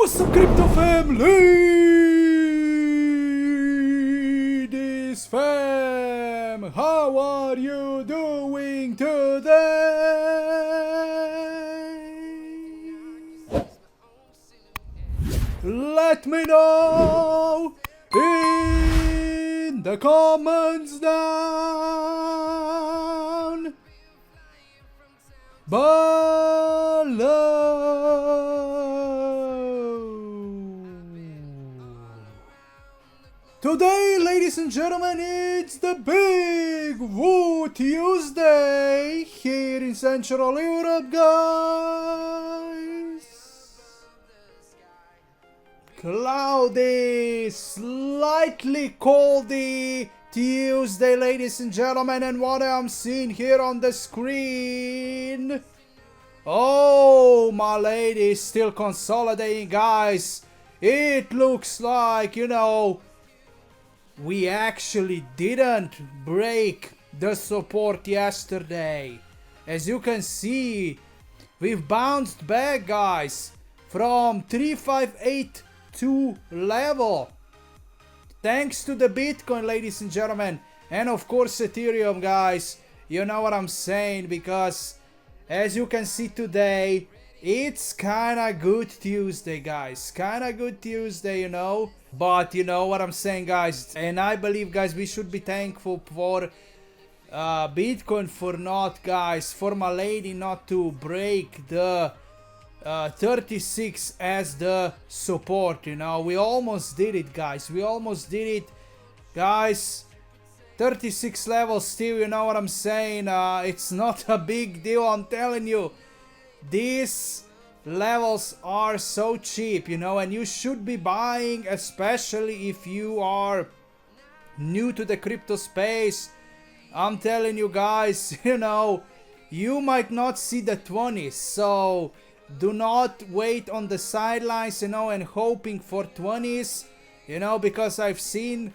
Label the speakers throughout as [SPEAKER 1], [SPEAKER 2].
[SPEAKER 1] What's up, crypto fam? Ladies fam, how are you doing today? Let me know in the comments down below. Today, ladies and gentlemen, it's the Big Woo Tuesday here in Central Europe, guys. Cloudy, slightly coldy Tuesday, ladies and gentlemen, and what I'm seeing here on the screen. Oh, Milady is still consolidating, guys. It looks like, we actually didn't break the support yesterday. As you can see, we've bounced back, guys, from 3582 level. Thanks to the Bitcoin, ladies and gentlemen, and of course Ethereum, guys. You know what I'm saying, because as you can see today, it's kinda good Tuesday, guys. Kinda good Tuesday, But you know what I'm saying, guys. And I believe, guys, we should be thankful for Bitcoin for Milady not to break the 36 as the support. We almost did it, guys. We almost did it, guys. 36 levels still, you know what I'm saying. It's not a big deal, I'm telling you. These levels are so cheap, and you should be buying, especially if you are new to the crypto space. I'm telling you, guys, you might not see the 20s, so do not wait on the sidelines, and hoping for 20s, because I've seen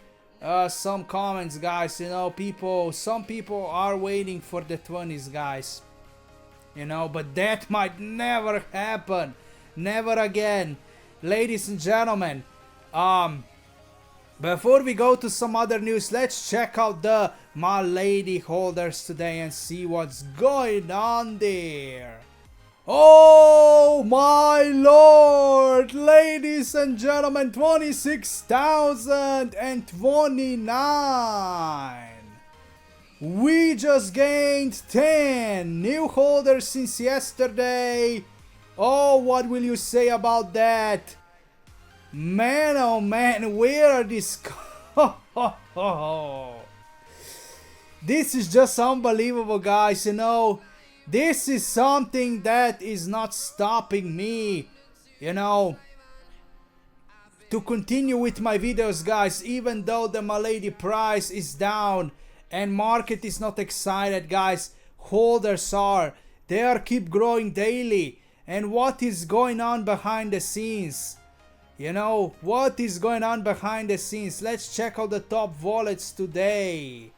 [SPEAKER 1] some comments, guys, some people are waiting for the 20s, guys, but that might never happen, never again, ladies and gentlemen. Before we go to some other news, let's check out the Milady holders today and see what's going on there. Oh my lord, ladies and gentlemen, 26,029. We just gained 10 new holders since yesterday. Oh, what will you say about that? Man, oh man, where are these? This is just unbelievable, guys, This is something that is not stopping me, to continue with my videos, guys, even though the Milady price is down and market is not excited, guys. Holders are. They are keep growing daily. And what is going on behind the scenes? What is going on behind the scenes? Let's check out the top wallets today.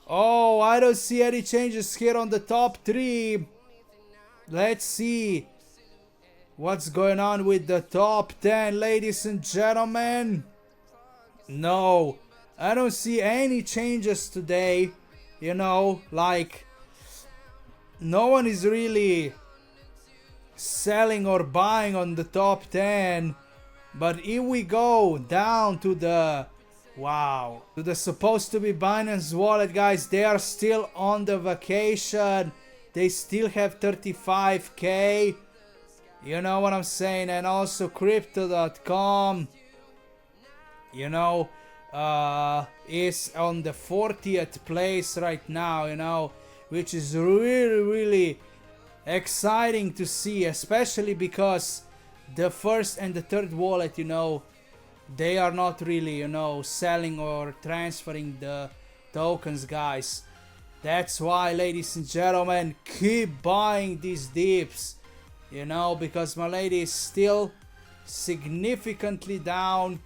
[SPEAKER 1] Oh, I don't see any changes here on the top 3. Let's see what's going on with the top 10, ladies and gentlemen. No, I don't see any changes today. Like no one is really selling or buying on the top 10. But if we go down to the to the supposed to be Binance wallet, guys, they are still on the vacation. They still have 35k. You know what I'm saying? And also crypto.com, is on the 40th place right now, which is really, really exciting to see, especially because the first and the third wallet, they are not really, selling or transferring the tokens, guys. That's why, ladies and gentlemen, keep buying these dips, because Milady is still significantly down.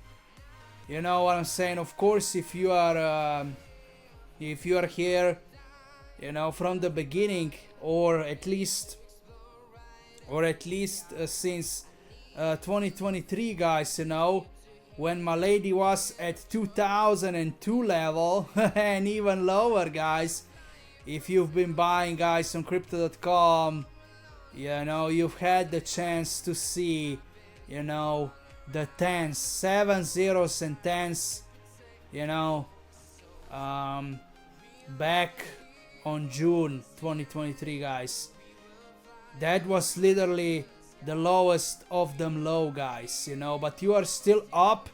[SPEAKER 1] You know what I'm saying? Of course, if you are here, from the beginning, or at least since 2023, guys, you know, when Milady was at 2002 level and even lower, guys. If you've been buying, guys, on crypto.com, you know, you've had the chance to see, you know, the tens, 7 zeros and tens, you know, back on June 2023, guys. That was literally the lowest of them low, guys, you know, but you are still up.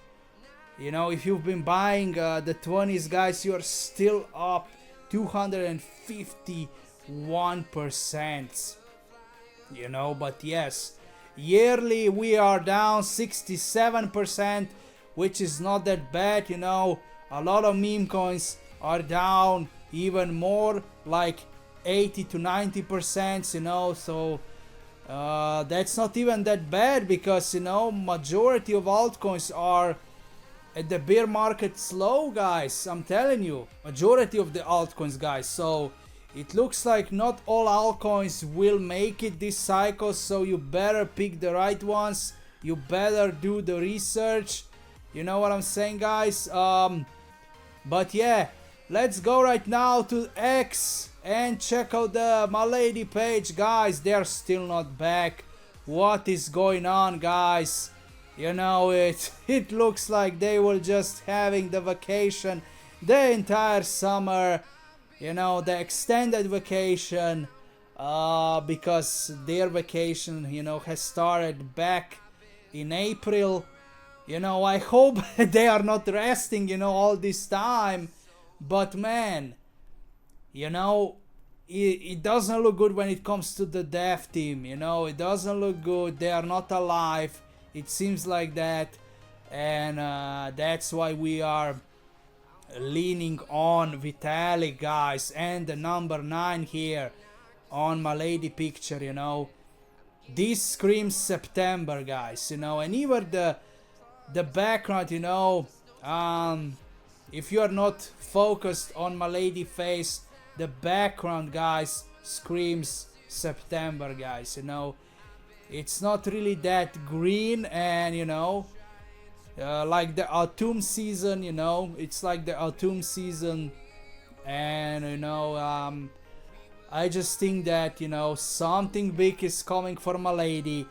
[SPEAKER 1] You know, if you've been buying the 20s, guys, you are still up 251%, you know. But yes, yearly we are down 67%, which is not that bad, you know. A lot of meme coins are down even more, like 80 to 90%, you know. So that's not even that bad, because, you know, majority of altcoins are at the bear market slow, guys. I'm telling you, majority of the altcoins, guys. So it looks like not all altcoins will make it this cycle, so you better pick the right ones. You better do the research, you know what I'm saying, guys. But yeah, let's go right now to X and check out the Milady page, guys. They're still not back. What is going on, guys? You know, it looks like they were just having the vacation the entire summer, you know, the extended vacation, because their vacation, you know, has started back in April. You know, I hope they are not resting, you know, all this time. But man, you know, it doesn't look good when it comes to the dev team, you know. It doesn't look good. They are not alive. It seems like that. And that's why we are leaning on Vitalik, guys, and the number 9 here on Milady picture, you know. This screams September, guys, you know. And even the background, you know, if you are not focused on Milady face, the background, guys, screams September, guys, you know. It's not really that green, and, you know, like the autumn season, you know. It's like the autumn season, and, you know, I just think that, you know, something big is coming for Milady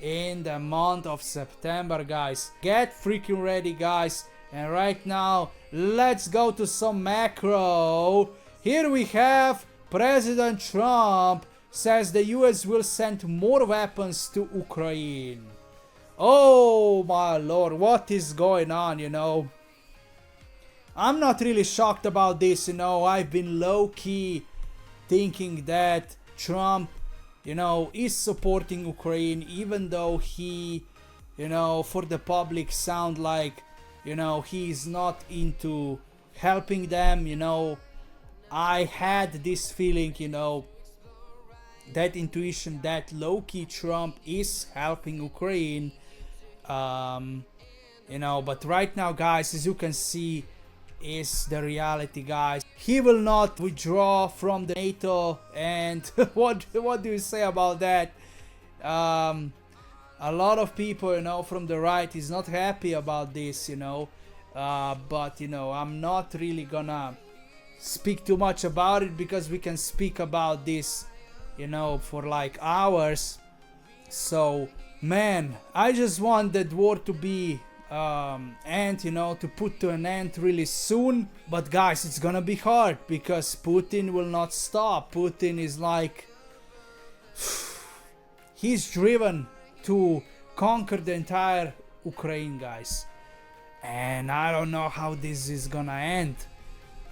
[SPEAKER 1] in the month of September, guys. Get freaking ready, guys. And right now, let's go to some macro. Here we have President Trump says the US will send more weapons to Ukraine. Oh my lord, what is going on, you know? I'm not really shocked about this, you know. I've been low-key thinking that Trump, you know, is supporting Ukraine, even though he, you know, for the public sound like, you know, he's not into helping them, you know. I had this feeling, you know, that intuition that low-key Trump is helping Ukraine, you know. But right now, guys, as you can see, is the reality, guys. He will not withdraw from the NATO, and what do you say about that? A lot of people, you know, from the right is not happy about this, you know. But, you know, I'm not really gonna speak too much about it, because we can speak about this, you know, for like hours. So man, I just want that war to be end, you know, to put to an end really soon. But guys, it's gonna be hard, because Putin will not stop. Putin is like, he's driven to conquer the entire Ukraine, guys. And I don't know how this is gonna end.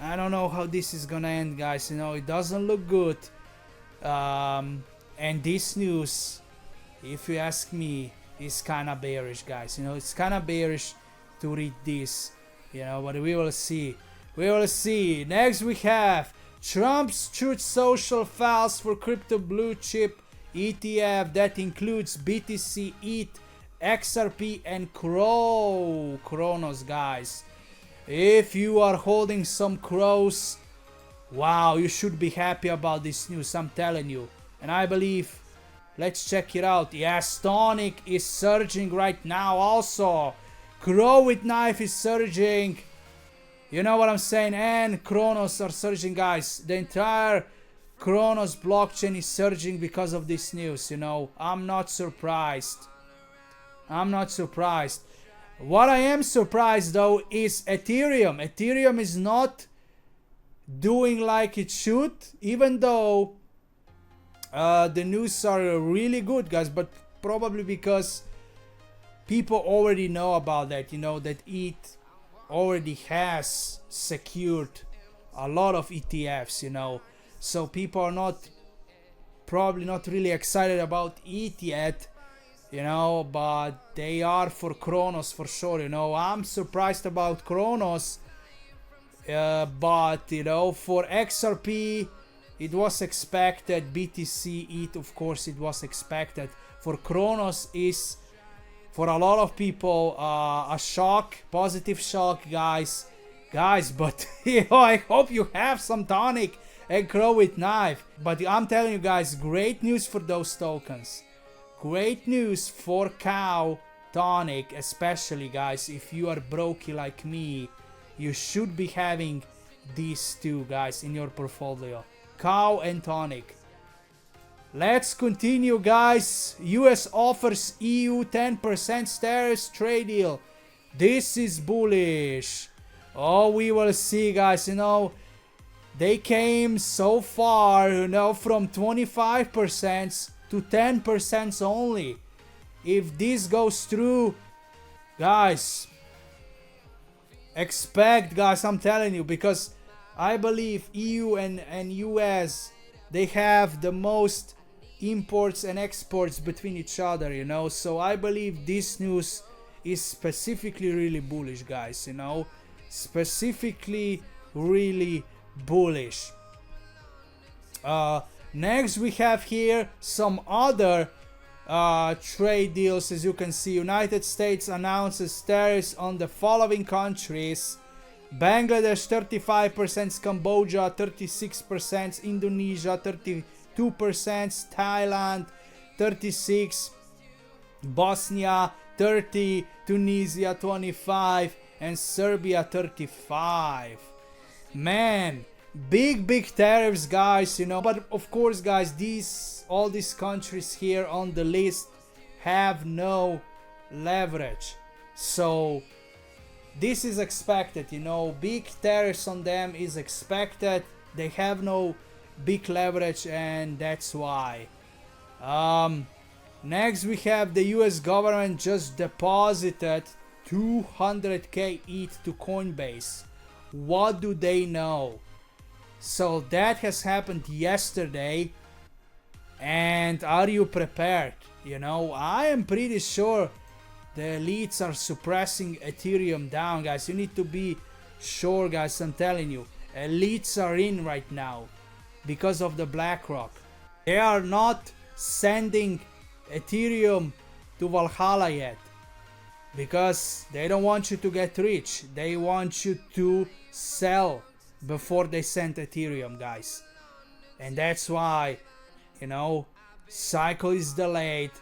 [SPEAKER 1] I don't know how this is gonna end, guys. You know, it doesn't look good. And this news, if you ask me, is kinda bearish, guys. You know, it's kinda bearish to read this, you know, but we will see. We will see. Next we have Trump's Truth Social files for crypto blue chip ETF that includes BTC, ETH, XRP, and Kronos, guys. If you are holding some crows, wow, you should be happy about this news, I'm telling you. And I believe, Let's check it out. Yes, Tonic is surging right now also. Grow with Knife is surging. You know what I'm saying? And Chronos are surging, guys. The entire Chronos blockchain is surging because of this news, you know. I'm not surprised. I'm not surprised. What I am surprised though is Ethereum. Ethereum is not doing like it should, even though the news are really good, guys, but probably because people already know about that, you know, that ETH already has secured a lot of ETFs, you know. So people are probably not really excited about ETH yet, you know, but they are for Chronos for sure, you know. I'm surprised about Chronos, but, you know, for XRP, it was expected. BTC, ETH, of course, it was expected. For Chronos is, for a lot of people, a shock, positive shock, guys. But, you know, I hope you have some Tonic and Grow with Knife. But I'm telling you guys, great news for those tokens. Great news for Cow, Tonic, especially, guys. If you are brokey like me, you should be having these two, guys, in your portfolio. Cow and Tonic. Let's continue, guys. US offers EU 10% tariffs trade deal. This is bullish. Oh, we will see, guys. You know, they came so far, you know, from 25% to 10% only. If this goes through, guys, expect, guys, I'm telling you, because I believe EU and US, they have the most imports and exports between each other, you know. So I believe this news is specifically really bullish, guys, you know. Specifically really bullish. Next we have here some other trade deals. As you can see, United States announces tariffs on the following countries: Bangladesh 35%, Cambodia 36%, Indonesia 32%, Thailand 36%, Bosnia 30%, Tunisia 25%, and Serbia 35%. Man, big tariffs, guys, you know. But of course, guys, all these countries here on the list have no leverage, so this is expected, you know. Big tariffs on them is expected. They have no big leverage, and that's why. Next we have the US government just deposited 200k ETH to Coinbase. What do they know? So that has happened yesterday, and are you prepared? You know, I am pretty sure the elites are suppressing Ethereum down, guys. You need to be sure, guys. I'm telling you, elites are in right now because of the BlackRock. They are not sending Ethereum to Valhalla yet because they don't want you to get rich. They want you to sell before they send Ethereum, guys. And that's why, you know, cycle is delayed.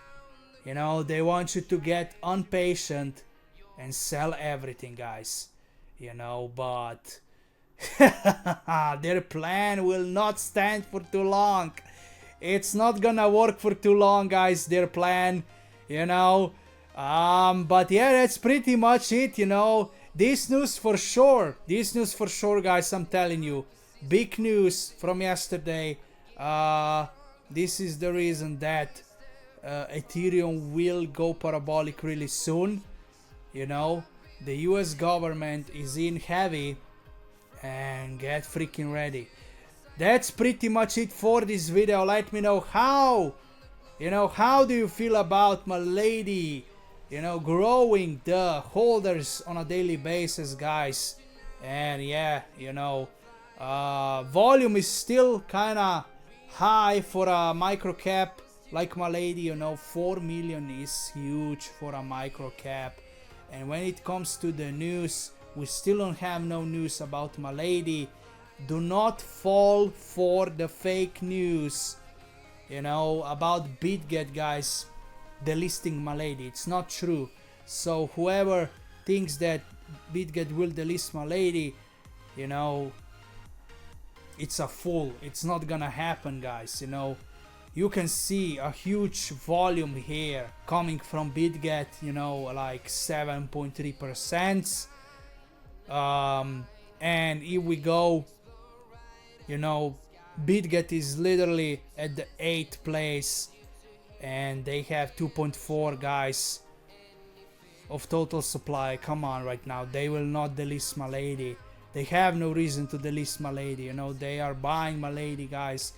[SPEAKER 1] You know, they want you to get impatient and sell everything, guys. You know, but their plan will not stand for too long. It's not gonna work for too long, guys, their plan, you know. But yeah, that's pretty much it, you know. This news for sure, guys, I'm telling you. Big news from yesterday. This is the reason that Ethereum will go parabolic really soon. You know, the US government is in heavy, and get freaking ready. That's pretty much it for this video. Let me know how do you feel about Milady, you know, growing the holders on a daily basis, guys. And yeah, you know, volume is still kind of high for a micro cap like Milady, you know. 4 million is huge for a micro cap. And when it comes to the news, we still don't have no news about Milady. Do not fall for the fake news. you know, about BitGet, guys, delisting Milady. It's not true. So whoever thinks that BitGet will delist Milady, you know, it's a fool. It's not gonna happen, guys. You know, you can see a huge volume here coming from BitGet, you know, like 7.3%. And if we go, you know, BitGet is literally at the 8th place, and they have 2.4, guys, of total supply. Come on, right now they will not delist Milady. They have no reason to delist Milady. You know, they are buying Milady, guys,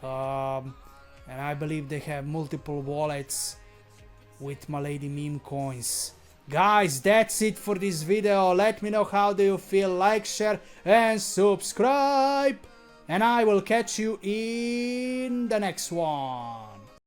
[SPEAKER 1] and I believe they have multiple wallets with Milady meme coins. Guys, that's it for this video. Let me know how do you feel. Like, share and subscribe, and I will catch you in the next one.